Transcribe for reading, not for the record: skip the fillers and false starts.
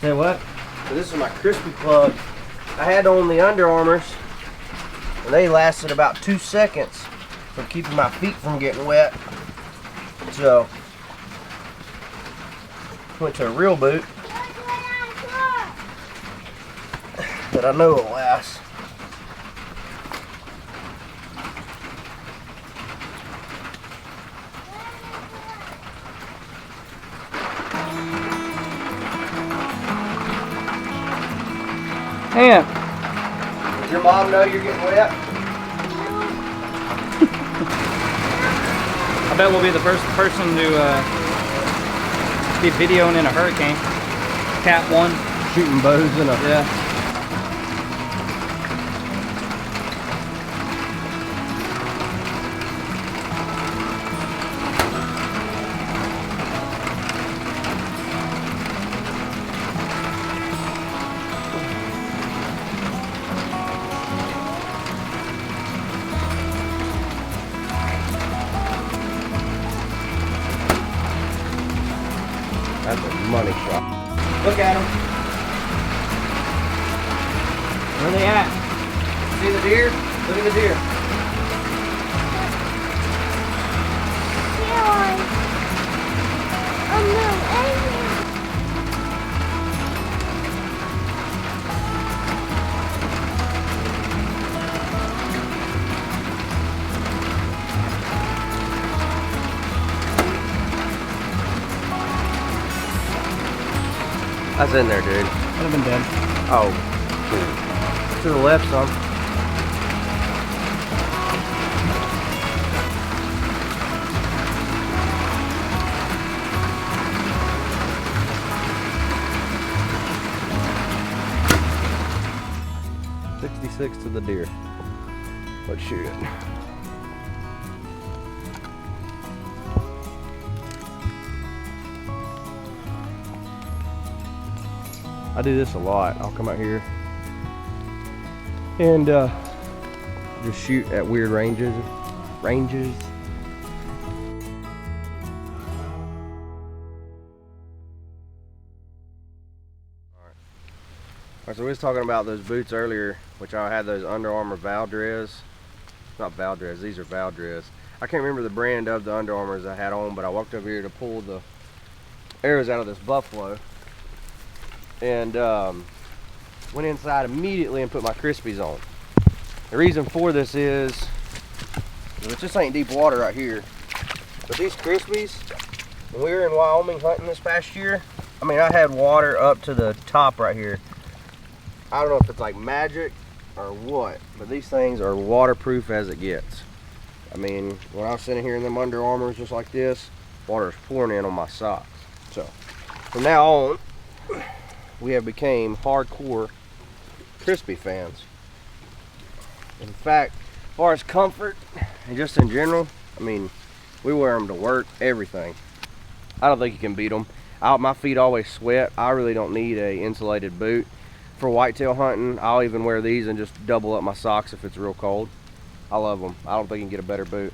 Say what? So this is my Crispi plug. I had on the Under Armours, and they lasted about 2 seconds from keeping my feet from getting wet. So, went to a real boot that I know will last. And does your mom know you're getting wet? I bet we'll be the first person to be videoing in a hurricane. Cat 1. Shooting bows in a... Yeah. That's a money shot. Look at them. Where are they at? See the deer? Look at the deer. That's in there, dude. Would have been dead. Oh, to the left some. .66 to the deer. Let's shoot it. I do this a lot. I'll come out here and just shoot at weird ranges. Alright, so we was talking about those boots earlier, which I had those Under Armour Valdres. Not Valdres, these are Valdres. I can't remember the brand of the Under Armours I had on, but I walked over here to pull the arrows out of this buffalo. And went inside immediately and put my Crispis on. The reason for this is, it just ain't deep water right here, but these Crispis, when we were in Wyoming hunting this past year, I mean, I had water up to the top right here. I don't know if it's like magic or what, but these things are waterproof as it gets. I mean, when I was sitting here in them Under Armours just like this, water is pouring in on my socks. So from now on, we have became hardcore Crispi fans. In fact, as far as comfort and just in general, I mean, we wear them to work, everything. I don't think you can beat them. My feet always sweat. I really don't need a insulated boot. For whitetail hunting, I'll even wear these and just double up my socks if it's real cold. I love them. I don't think you can get a better boot.